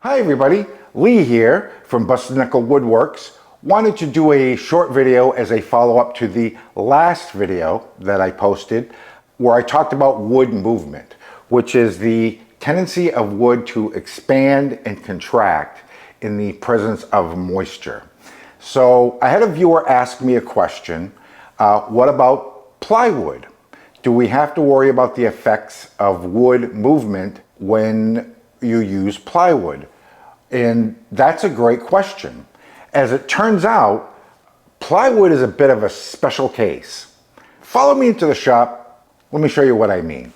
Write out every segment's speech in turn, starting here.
Hi everybody, Lee here from Busted Knuckle Woodworks. Wanted to do a short video as a follow-up to the last video that I posted where I talked about wood movement, which is the tendency of wood to expand and contract in the presence of moisture. So I had a viewer ask me a question, what about plywood? Do we have to worry about the effects of wood movement when you use plywood? And that's a great question. As it turns out, plywood is a bit of a special case. Follow me into the shop. Let me show you what I mean.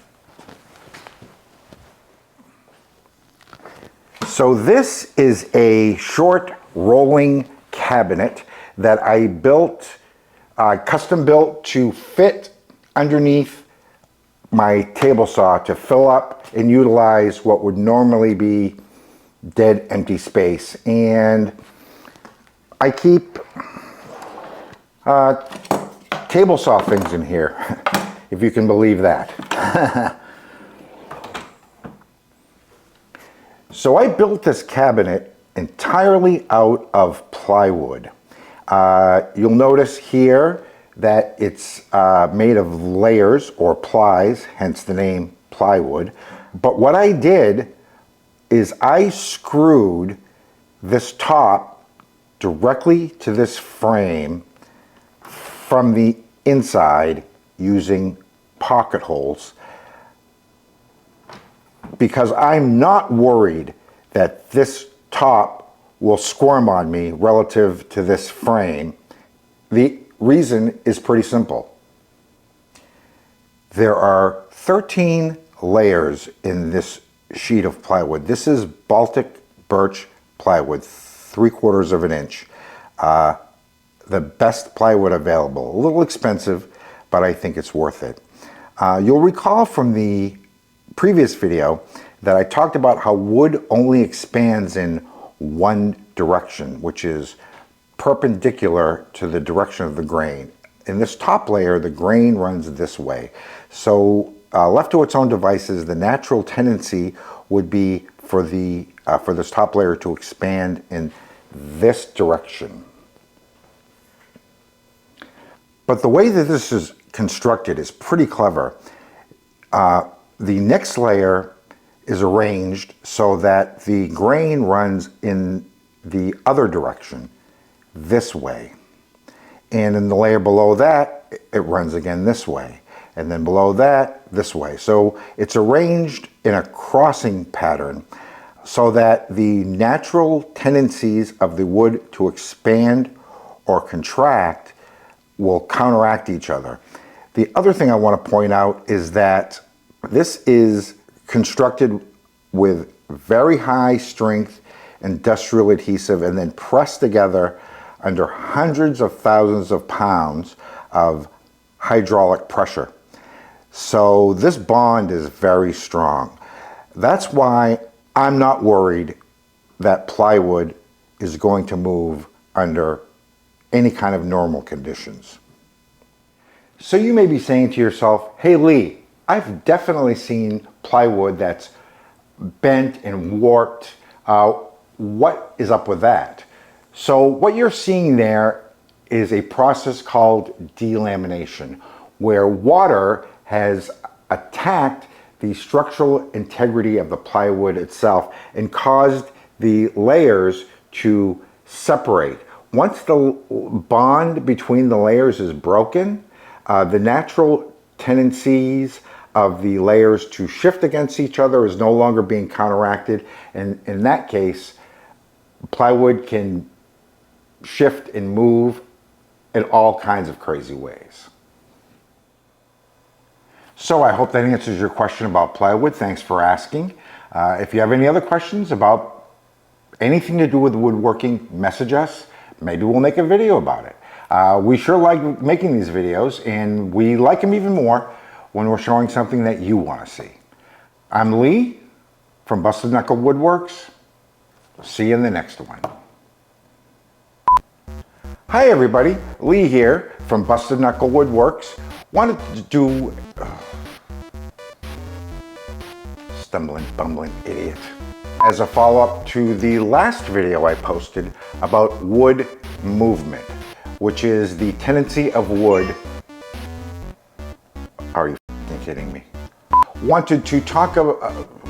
So this is a short rolling cabinet that I built, custom built to fit underneath my table saw to fill up and utilize what would normally be dead empty space. And I keep table saw things in here, if you can believe that. So I built this cabinet entirely out of plywood. You'll notice here that it's made of layers or plies, hence the name plywood. But what I did is I screwed this top directly to this frame from the inside using pocket holes, because I'm not worried that this top will squirm on me relative to this frame. The reason is pretty simple. There are 13 layers in this sheet of plywood. This is Baltic birch plywood, 3/4 of an inch. The best plywood available. A little expensive, but I think it's worth it. You'll recall from the previous video that I talked about how wood only expands in one direction, which is perpendicular to the direction of the grain. In this top layer, the grain runs this way. So left to its own devices, the natural tendency would be for this top layer to expand in this direction. But the way that this is constructed is pretty clever. The next layer is arranged so that the grain runs in the other direction, this way. And in the layer below that, it runs again this way. And then below that, this way. So it's arranged in a crossing pattern so that the natural tendencies of the wood to expand or contract will counteract each other. The other thing I want to point out is that this is constructed with very high strength industrial adhesive and then pressed together under hundreds of thousands of pounds of hydraulic pressure. So this bond is very strong. That's why I'm not worried that plywood is going to move under any kind of normal conditions. So you may be saying to yourself, hey Lee, I've definitely seen plywood that's bent and warped. What is up with that? So what you're seeing there is a process called delamination, where water has attacked the structural integrity of the plywood itself and caused the layers to separate. Once the bond between the layers is broken, the natural tendencies of the layers to shift against each other is no longer being counteracted, and in that case, plywood can shift and move in all kinds of crazy ways. So I hope that answers your question about plywood. Thanks for asking. If you have any other questions about anything to do with woodworking, message us. Maybe we'll make a video about it. We sure like making these videos, and we like them even more when we're showing something that you want to see. I'm Lee from Busted Knuckle Woodworks. See you in the next one. Hi everybody, Lee here from Busted Knuckle Woodworks. Wanted to do... stumbling, bumbling idiot. as a follow-up to the last video I posted about wood movement, which is the tendency of wood. Are you kidding me? Wanted to talk about,